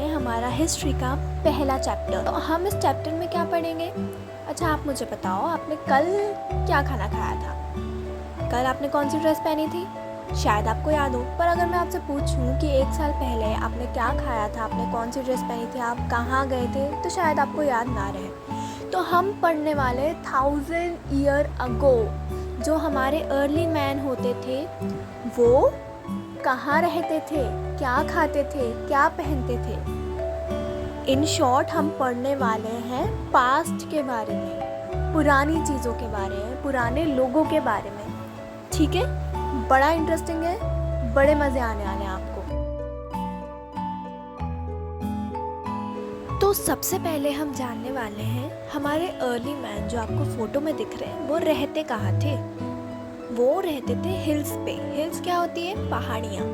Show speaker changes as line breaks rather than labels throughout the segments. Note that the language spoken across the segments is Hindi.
हैं हमारा हिस्ट्री का पहला चैप्टर। तो हम इस चैप्टर में क्या पढ़ेंगे? अच्छा आप मुझे बताओ, आपने कल क्या खाना खाया था? कल आपने कौन सी ड्रेस पहनी थी? शायद आपको याद हो, पर अगर मैं आपसे पूछूं कि 1 साल पहले आपने क्या खाया था, आपने कौन सी ड्रेस पहनी थी, आप कहाँ गए थे, तो शायद आपको याद ना रहे। तो हम पढ़ने वाले 1000 ईयर अगो जो हमारे अर्ली मैन होते थे वो कहाँ रहते थे, क्या खाते थे, क्या पहनते थे। इन शॉर्ट हम पढ़ने वाले हैं पास्ट के बारे में, पुरानी चीज़ों के बारे में, पुराने लोगों के बारे में। ठीक है, बड़ा इंटरेस्टिंग है, बड़े मज़े आने वाले हैं आपको। तो सबसे पहले हम जानने वाले हैं हमारे अर्ली मैन जो आपको फोटो में दिख रहे हैं वो रहते कहाँ थे। वो रहते थे हिल्स पे। हिल्स क्या होती है? पहाड़ियाँ।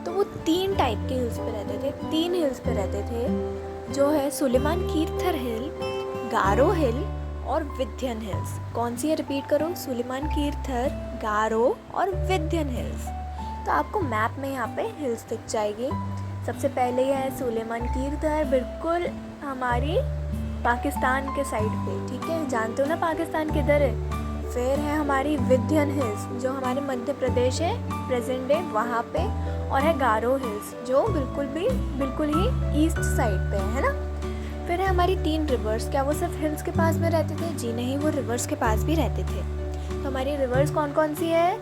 तो वो 3 टाइप के हिल्स पे रहते थे, 3 हिल्स पे रहते थे, जो है सुलेमान कीर्थर हिल, गारो हिल और विंध्यन हिल्स। कौन सी है? रिपीट करो, सुलेमान कीर्थर, गारो और विंध्यन हिल्स। तो आपको मैप में यहाँ पे हिल्स दिख जाएगी। सबसे पहले यह है सुलेमान कीर्थर, बिल्कुल हमारी पाकिस्तान के साइड पे। ठीक है, जानते हो ना पाकिस्तान किधर है? फिर है हमारी विंध्यन हिल्स जो हमारे मध्य प्रदेश है प्रेजेंट डे वहाँ पे, और है गारो हिल्स जो बिल्कुल ही ईस्ट साइड पे है ना। फिर है हमारी 3 रिवर्स। क्या वो सिर्फ हिल्स के पास में रहते थे? जी नहीं, वो रिवर्स के पास भी रहते थे। तो हमारी रिवर्स कौन कौन सी है?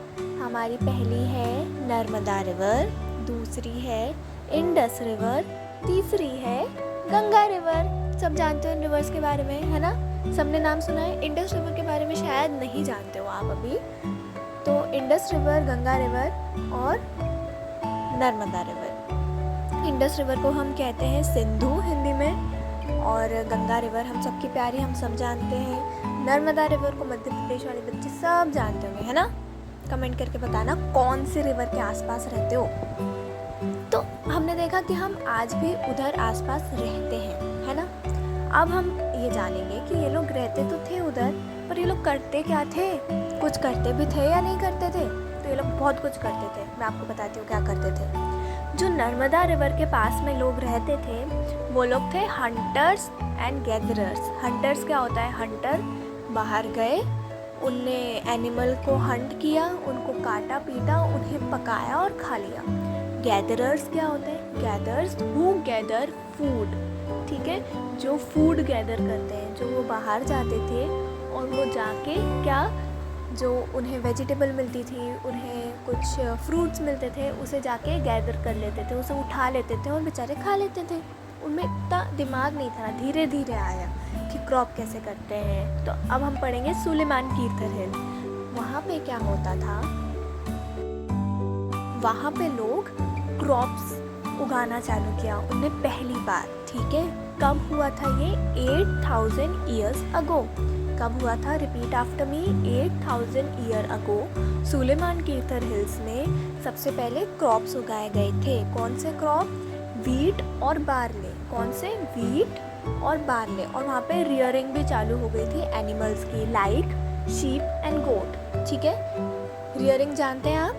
हमारी पहली है नर्मदा रिवर, दूसरी है इंडस रिवर, तीसरी है गंगा रिवर। सब जानते हो रिवर्स के बारे में, है ना? सबने नाम सुना है। इंडस रिवर के बारे में शायद नहीं जानते हो आप अभी। तो इंडस रिवर, गंगा रिवर और नर्मदा रिवर। इंडस रिवर को हम कहते हैं सिंधु हिंदी में, और गंगा रिवर हम सबकी प्यारी, हम सब जानते हैं। नर्मदा रिवर को मध्य प्रदेश वाले बच्चे सब जानते होंगे, है ना? कमेंट करके बताना कौन से रिवर के आसपास रहते हो। तो हमने देखा कि हम आज भी उधर आसपास रहते हैं, है ना? अब हम ये जानेंगे कि ये लोग रहते तो थे उधर, पर ये लोग करते क्या थे? कुछ करते भी थे या नहीं करते थे? तो ये लोग बहुत कुछ करते थे। मैं आपको बताती हूँ क्या करते थे। जो नर्मदा रिवर के पास में लोग रहते थे वो लोग थे हंटर्स एंड गैदरर्स। हंटर्स क्या होता है? हंटर बाहर गए, उनने एनिमल को हंट किया, उनको काटा पीटा, उन्हें पकाया और खा लिया। गैदरर्स क्या होते हैं? Gathers who gather food. ठीक है, जो फूड गैदर करते हैं, जो वो बाहर जाते थे और वो जाके क्या, जो उन्हें वेजिटेबल मिलती थी, उन्हें कुछ फ्रूट्स मिलते थे, उसे जाके गैदर कर लेते थे, उसे उठा लेते थे और बेचारे खा लेते थे। उनमें इतना दिमाग नहीं था, धीरे धीरे आया कि क्रॉप कैसे करते हैं। तो अब हम पढ़ेंगे सुलेमान कीर्थर हिल। वहाँ पे क्या होता था? वहाँ पे लोग क्रॉप्स उगाना चालू किया उनने पहली बार। ठीक है, कब हुआ था ये? 8000 ईयर्स अगो। कब हुआ था? Repeat after me, 8000 year ago Sulaiman Kirthar hills में सबसे पहले क्रॉप्स उगाए गए थे। कौन से क्रॉप? वीट और बार्ले। कौन से? वीट और बार्ले। और वहाँ पे रियरिंग भी चालू हो गई थी एनिमल्स की, लाइक शीप एंड गोट। ठीक है, रियरिंग जानते हैं आप?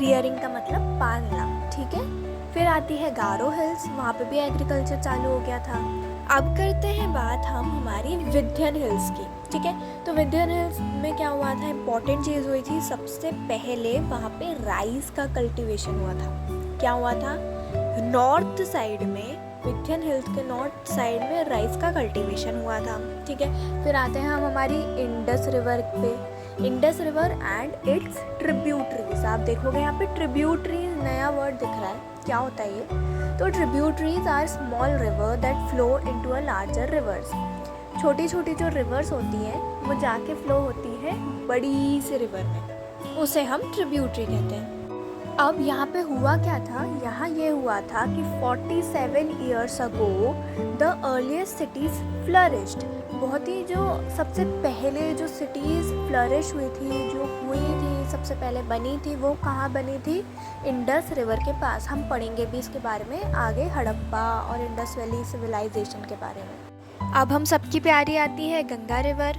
रियरिंग का मतलब पालना। ठीक है, फिर आती है गारो हिल्स, वहाँ पे भी एग्रीकल्चर चालू हो गया था। अब करते हैं बात हम हमारी विंध्यन हिल्स की। ठीक है, तो विंध्यन हिल्स में क्या हुआ था? इम्पॉर्टेंट चीज़ हुई थी। सबसे पहले वहाँ पे राइस का कल्टीवेशन हुआ था। क्या हुआ था? नॉर्थ साइड में, विंध्यन हिल्स के नॉर्थ साइड में राइस का कल्टीवेशन हुआ था। ठीक है, फिर आते हैं हम हमारी इंडस रिवर पे। Indus river and it's tributaries. आप देखोगे यहाँ पे ट्रिब्यूटरीज नया वर्ड दिख रहा है, क्या होता है ये? तो tributaries are small river that flow into a larger rivers. छोटी छोटी जो रिवर्स होती हैं वो जाके फ्लो होती है बड़ी सी रिवर में, उसे हम ट्रिब्यूटरी कहते हैं। अब यहाँ पे हुआ क्या था? यहाँ ये हुआ था कि 47 years ago the earliest cities flourished. बहुत ही जो सबसे पहले जो सिटीज़ फ्लरिश हुई थी, जो हुई थी, सबसे पहले बनी थी, वो कहाँ बनी थी? इंडस रिवर के पास। हम पढ़ेंगे भी इसके बारे में आगे, हड़प्पा और इंडस वैली सिविलाइजेशन के बारे में। अब हम सबकी प्यारी आती है गंगा रिवर।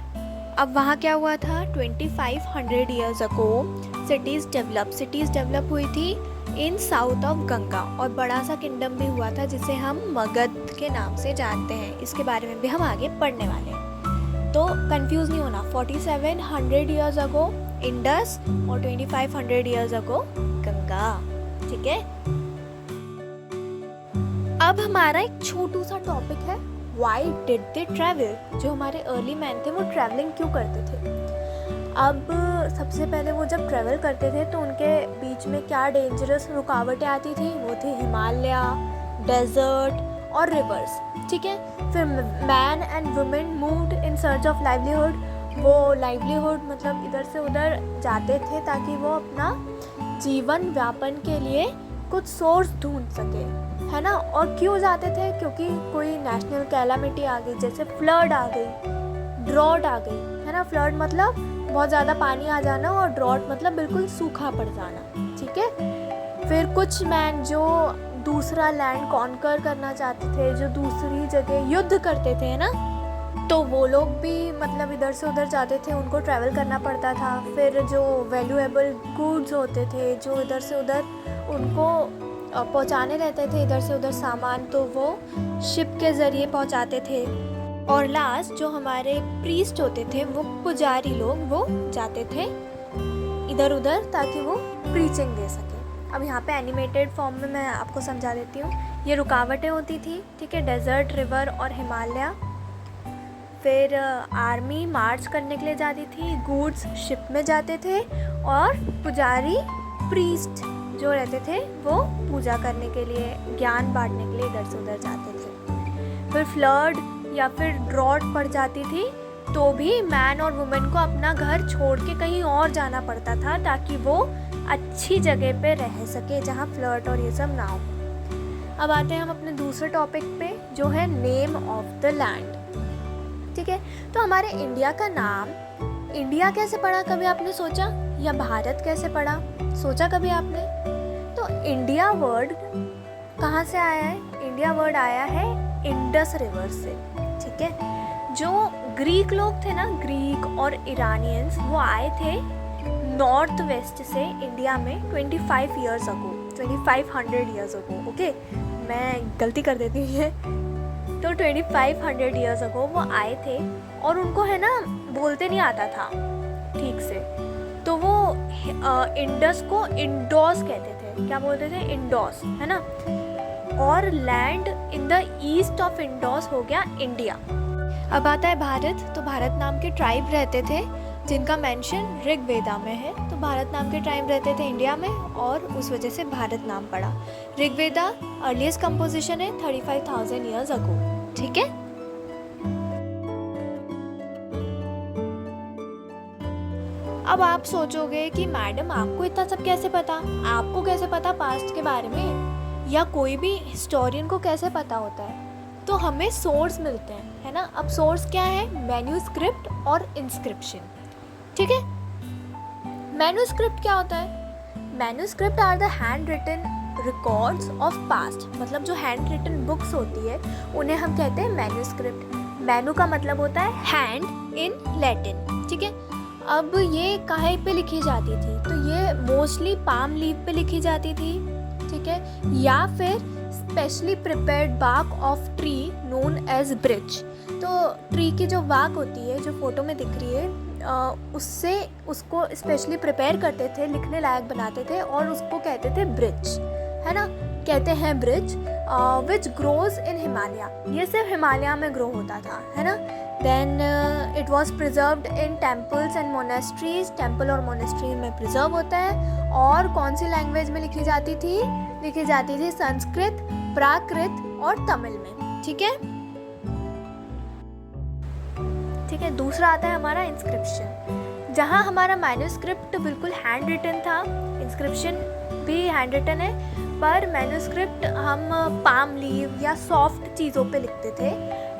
अब वहाँ क्या हुआ था? 2500 ईयर्स अगो सिटीज़ डेवलप हुई थी इन साउथ ऑफ गंगा, और बड़ा सा किंगडम भी हुआ था जिसे हम मगध के नाम से जानते हैं। इसके बारे में भी हम आगे पढ़ने वाले हैं, तो कंफ्यूज नहीं होना। 4700 ईयर्स अगो इंडस और 2500 ईयर्स अगो गंगा, ठीक है। अब हमारा एक छोटू सा टॉपिक है, वाई डिड दे ट्रैवल। जो हमारे अर्ली मैन थे वो ट्रैवलिंग क्यों करते थे। अब सबसे पहले वो जब ट्रैवल करते थे तो उनके बीच में क्या डेंजरस रुकावटें आती थी, वो थी हिमालय, डेजर्ट और रिवर्स, ठीक है। फिर man and women moved in search of livelihood. वो लाइवलीहुड मतलब इधर से उधर जाते थे ताकि वो अपना जीवन व्यापन के लिए कुछ सोर्स ढूंढ सके, है ना। और क्यों जाते थे, क्योंकि कोई नेशनल कैलामिटी आ गई, जैसे फ्लड आ गई, ड्रॉट आ गई, है ना। फ्लड मतलब बहुत ज़्यादा पानी आ जाना और ड्रॉट मतलब बिल्कुल सूखा पड़ जाना, ठीक है। फिर कुछ मैन जो दूसरा लैंड कॉन्कर करना चाहते थे, जो दूसरी जगह युद्ध करते थे, है ना, तो वो लोग भी मतलब इधर से उधर जाते थे, उनको ट्रैवल करना पड़ता था। फिर जो वैल्यूएबल गुड्स होते थे जो इधर से उधर उनको पहुंचाने रहते थे, इधर से उधर सामान, तो वो शिप के ज़रिए पहुंचाते थे। और लास्ट जो हमारे प्रीस्ट होते थे, वो पुजारी लोग, वो जाते थे इधर उधर ताकि वो प्रीचिंग दे सके। अब यहाँ पे एनिमेटेड फॉर्म में मैं आपको समझा देती हूँ। ये रुकावटें होती थी, ठीक है, डेजर्ट, रिवर और हिमालय। फिर आर्मी मार्च करने के लिए जाती थी, गुड्स शिप में जाते थे, और पुजारी प्रीस्ट जो रहते थे वो पूजा करने के लिए, ज्ञान बांटने के लिए इधर से उधर जाते थे। फिर फ्लड या फिर ड्रॉट पड़ जाती थी तो भी मैन और वुमेन को अपना घर छोड़ के कहीं और जाना पड़ता था ताकि वो अच्छी जगह पे रह सके जहाँ फ्लड और ये सब ना हो। अब आते हैं हम अपने दूसरे टॉपिक पे, जो है नेम ऑफ द लैंड, ठीक है। तो हमारे इंडिया का नाम इंडिया कैसे पड़ा, कभी आपने सोचा, या भारत कैसे पड़ा, सोचा कभी आपने। तो इंडिया वर्ड कहाँ से आया है, इंडिया वर्ड आया है इंडस रिवर से, ठीक है। जो ग्रीक लोग थे ना, ग्रीक और ईरानियंस, वो आए थे नॉर्थ वेस्ट से इंडिया में 25 years ago, 2500 years ago, okay, मैं गलती कर देती हूँ ये। तो 2500 ईयर्स अगो वो आए थे और उनको, है ना, बोलते नहीं आता था ठीक से, तो वो इंडस को इंडोस कहते थे। क्या बोलते थे, इंडोस, है ना। और land in the east of Indus हो गया इंडिया। अब आता है भारत। तो भारत नाम के ट्राइब रहते थे जिनका मेंशन ऋग्वेदा में है। तो भारत नाम के ट्राइब रहते थे इंडिया में और उस वजह से भारत नाम पड़ा। ऋग्वेदा अर्लीस्ट कंपोजिशन है 35,000 ईयर्स अगो, ठीक है। अब आप सोचोगे कि मैडम आपको इतना सब कैसे पता, आपको कैसे पता पास्ट के बारे में, या कोई भी हिस्टोरियन को कैसे पता होता है। तो हमें सोर्स मिलते हैं, है ना। अब सोर्स क्या है, मैन्यूस्क्रिप्ट और इंस्क्रिप्शन, ठीक है। मैन्यूस्क्रिप्ट क्या होता है, manuscript are the hand written records of past, मतलब जो हैंड रिटन बुक्स होती है उन्हें हम कहते हैं मैन्यूस्क्रिप्ट। मैन्यू का मतलब होता है हैंड इन लैटिन, ठीक है। अब ये काहे पे लिखी जाती थी, तो ये मोस्टली पाम लीफ पे लिखी जाती थी, ठीक है, या फिर specially prepared bark of tree known as birch. तो ट्री की जो बार्क होती है जो फोटो में दिख रही है, उससे उसको स्पेशली प्रिपेयर करते थे, लिखने लायक बनाते थे और उसको कहते थे ब्रिज, है ना, कहते हैं birch, which grows in Himalaya. ये सिर्फ हिमालय में ग्रो होता था, है ना। Then it was preserved in temples and monasteries, temple और मोनेस्ट्री में प्रिजर्व होता है। और कौन सी लैंग्वेज में लिखी जाती थी, लिखी जाती थी संस्कृत, प्राकृत और तमिल में, ठीक है, ठीक है। दूसरा आता है हमारा इंस्क्रिप्शन, जहाँ हमारा मैन्यूस्क्रिप्ट बिल्कुल हैंड रिटन था, इंस्क्रिप्शन भी हैंड रिटन है, पर मैन्यूस्क्रिप्ट हम पाम लीव या सॉफ्ट चीज़ों पे लिखते थे,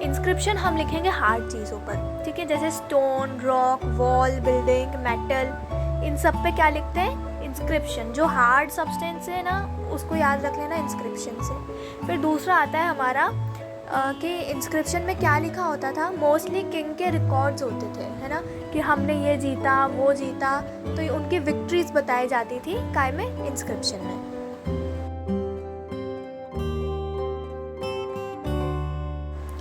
इंस्क्रिप्शन हम लिखेंगे हार्ड चीज़ों पर, ठीक है, जैसे stone, rock, wall, building, metal, इन सब पे क्या लिखते हैं, इंस्क्रिप्शन। जो हार्ड सब्सटेंस है ना उसको याद रख लेना इंस्क्रिप्शन से। फिर दूसरा आता है हमारा कि इंस्क्रिप्शन में क्या लिखा होता था, मोस्टली किंग के रिकॉर्ड्स होते थे, है ना, कि हमने ये जीता वो जीता, तो उनकी विक्ट्रीज बताई जाती थी काय में, इंस्क्रिप्शन में।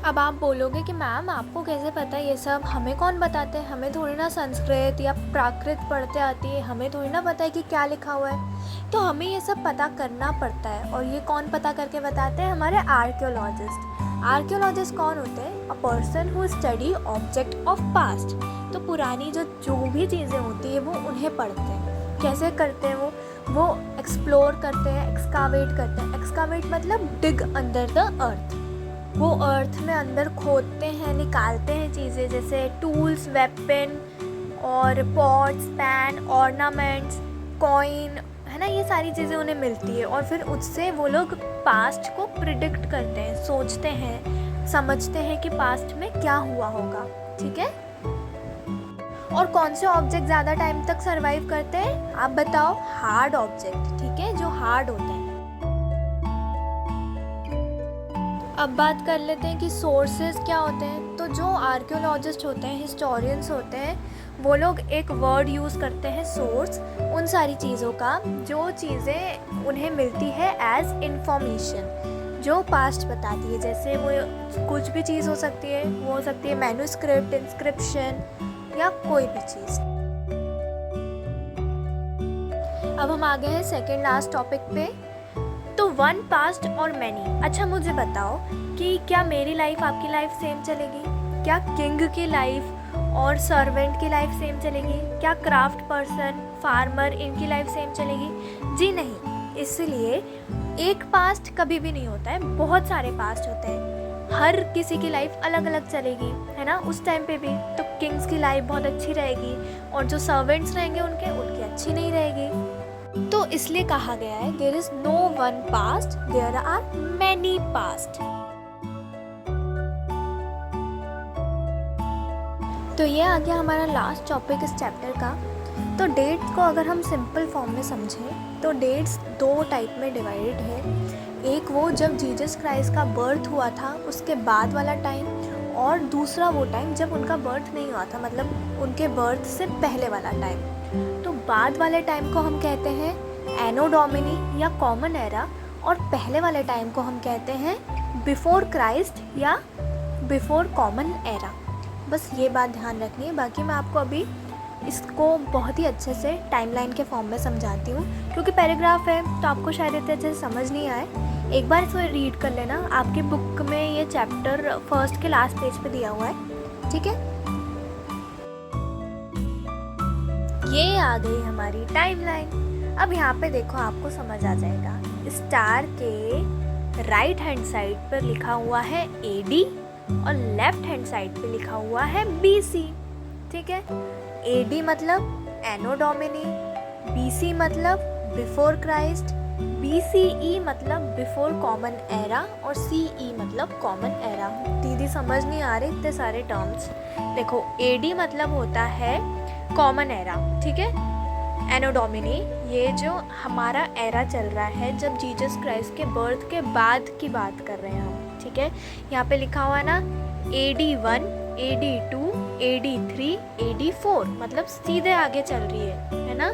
अब आप बोलोगे कि मैम आपको कैसे पता है ये सब, हमें कौन बताते हैं, हमें थोड़ी ना संस्कृत या प्राकृत पढ़ते आती है, हमें थोड़ी ना पता है कि क्या लिखा हुआ है। तो हमें ये सब पता करना पड़ता है। और ये कौन पता करके बताते हैं? हमारे आर्कियोलॉजिस्ट। आर्कियोलॉजिस्ट कौन होते हैं? A person who study object of past. तो पुरानी जो भी चीज़ें होती है वो उन्हें पढ़ते हैं। कैसे करते हैं वो एक्सप्लोर करते हैं, एक्सकावेट करते हैं। एक्सकावेट मतलब डिग अंडर द अर्थ। वो अर्थ में अंदर खोदते हैं, निकालते हैं चीज़ें, जैसे टूल्स, वेपन और पॉट्स, पैन, ऑर्नामेंट्स, कॉइन, है ना, ये सारी चीज़ें उन्हें मिलती है। और फिर उससे वो लोग पास्ट को प्रिडिक्ट करते हैं, सोचते हैं, समझते हैं कि पास्ट में क्या हुआ होगा। ठीक है। और कौन से ऑब्जेक्ट ज़्यादा टाइम तक सरवाइव करते हैं? आप बताओ। हार्ड ऑब्जेक्ट, ठीक है, जो हार्ड होते हैं। अब बात कर लेते हैं कि सोर्सेज क्या होते हैं। तो जो आर्कियोलॉजिस्ट होते हैं, हिस्टोरियंस होते हैं, वो लोग एक वर्ड यूज़ करते हैं सोर्स, उन सारी चीज़ों का जो चीज़ें उन्हें मिलती है एज इंफॉर्मेशन, जो पास्ट बताती है। जैसे वो कुछ भी चीज़ हो सकती है, वो हो सकती है मैन्युस्क्रिप्ट, इंस्क्रिप्शन या कोई भी चीज़। अब हम आ गए हैं सेकेंड लास्ट टॉपिक पे। तो वन पास्ट और मैनी। अच्छा मुझे बताओ कि क्या मेरी लाइफ आपकी लाइफ सेम चलेगी? क्या किंग की लाइफ और सर्वेंट की लाइफ सेम चलेगी? क्या क्राफ्ट पर्सन, फार्मर, इनकी लाइफ सेम चलेगी? जी नहीं। इसलिए एक पास्ट कभी भी नहीं होता है, बहुत सारे पास्ट होते हैं। हर किसी की लाइफ अलग अलग चलेगी, है ना, उस टाइम पे भी। तो किंग्स की लाइफ बहुत अच्छी रहेगी और जो सर्वेंट्स रहेंगे उनकी अच्छी नहीं रहेगी। तो इसलिए कहा गया है there is no one past, there are many past. तो ये आ गया हमारा लास्ट टॉपिक इस चैप्टर का। तो डेट्स को अगर हम सिंपल फॉर्म में समझें तो डेट्स दो टाइप में डिवाइडेड है। एक वो जब जीसस क्राइस्ट का बर्थ हुआ था उसके बाद वाला टाइम, और दूसरा वो टाइम जब उनका बर्थ नहीं हुआ था, मतलब उनके बर्थ से पहले वाला टाइम। तो बाद वाले टाइम को हम कहते हैं एनो डोमिनी या कॉमन एरा, और पहले वाले टाइम को हम कहते हैं बिफोर क्राइस्ट या बिफोर कॉमन एरा। बस ये बात ध्यान रखनी है। बाकी मैं आपको अभी इसको बहुत ही अच्छे से टाइमलाइन के फॉर्म में समझाती हूँ, क्योंकि पैराग्राफ है तो आपको शायद इतने अच्छे से समझ नहीं आए। एक बार इसको रीड कर लेना, आपकी बुक में ये चैप्टर फर्स्ट के लास्ट पेज पे दिया हुआ है। ठीक है। ये आ गई हमारी टाइमलाइन। अब यहाँ पे देखो, आपको समझ आ जाएगा। स्टार के राइट हैंड साइड पर लिखा हुआ है AD और लेफ्ट हैंड साइड पे लिखा हुआ है BC। ठीक है। AD मतलब एनो डोमिनी, BC मतलब बिफोर क्राइस्ट, BCE मतलब बिफोर कॉमन एरा और CE मतलब कॉमन एरा। दीदी समझ नहीं आ रहे इतने सारे टर्म्स। देखो AD मतलब होता है कॉमन एरा, ठीक है, एनो डोमिनी, ये जो हमारा एरा चल रहा है जब जीसस क्राइस्ट के बर्थ के बाद की बात कर रहे हैं हम। ठीक है। यहाँ पे लिखा हुआ है ना AD1, AD2, AD3, AD4, मतलब सीधे आगे चल रही है ना,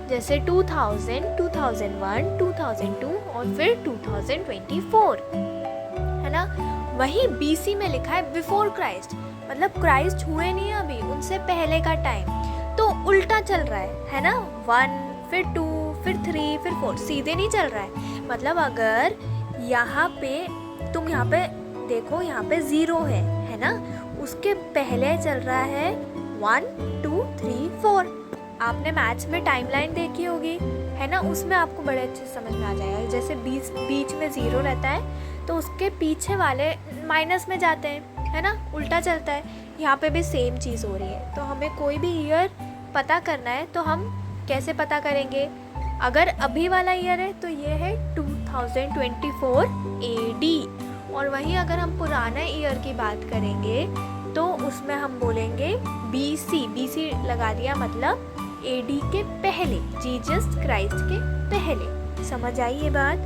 जैसे 2000, 2001, 2002 और फिर 2024, है ना। वहीं BC में लिखा है बिफोर क्राइस्ट, मतलब क्राइस्ट हुए नहीं अभी, उनसे पहले का टाइम। तो उल्टा चल रहा है ना, 1 फिर 2 फिर 3 फिर 4, सीधे नहीं चल रहा है। मतलब अगर यहाँ पे तुम यहाँ पे देखो, यहाँ पे 0 है ना, उसके पहले चल रहा है 1 2 3 4। आपने मैथ्स में टाइमलाइन देखी होगी, है ना, उसमें आपको बड़े अच्छे से समझ में आ जाएगा। जैसे बीच में 0 रहता है तो उसके पीछे वाले माइनस में जाते हैं, है ना, उल्टा चलता है। यहाँ पे भी सेम चीज़ हो रही है। तो हमें कोई भी ईयर पता करना है तो हम कैसे पता करेंगे? अगर अभी वाला ईयर है तो ये है 2024 AD, और वहीं अगर हम पुराना ईयर की बात करेंगे तो उसमें हम बोलेंगे BC लगा दिया, मतलब AD के पहले, जीसस क्राइस्ट के पहले। समझ आई ये बात,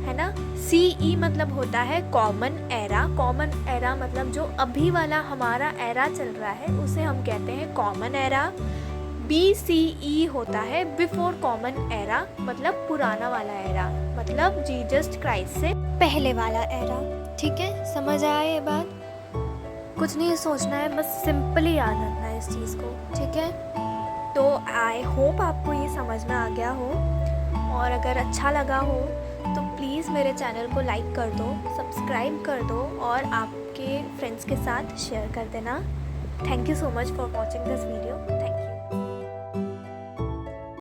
है ना। CE मतलब होता है कॉमन एरा। कॉमन एरा मतलब जो अभी वाला हमारा एरा चल रहा है उसे हम कहते हैं कॉमन एरा। BCE होता है बिफोर कॉमन एरा, मतलब पुराना वाला एरा, मतलब जीसस क्राइस्ट से पहले वाला एरा। ठीक है, समझ आया ये बात। कुछ नहीं सोचना है, बस सिंपली याद रखना है इस चीज़ को, ठीक है। तो आई होप आपको ये समझ में आ गया हो, और अगर अच्छा लगा हो तो प्लीज़ मेरे चैनल को लाइक कर दो, सब्सक्राइब कर दो और आपके फ्रेंड्स के साथ शेयर कर देना। Thank you so much for watching this video.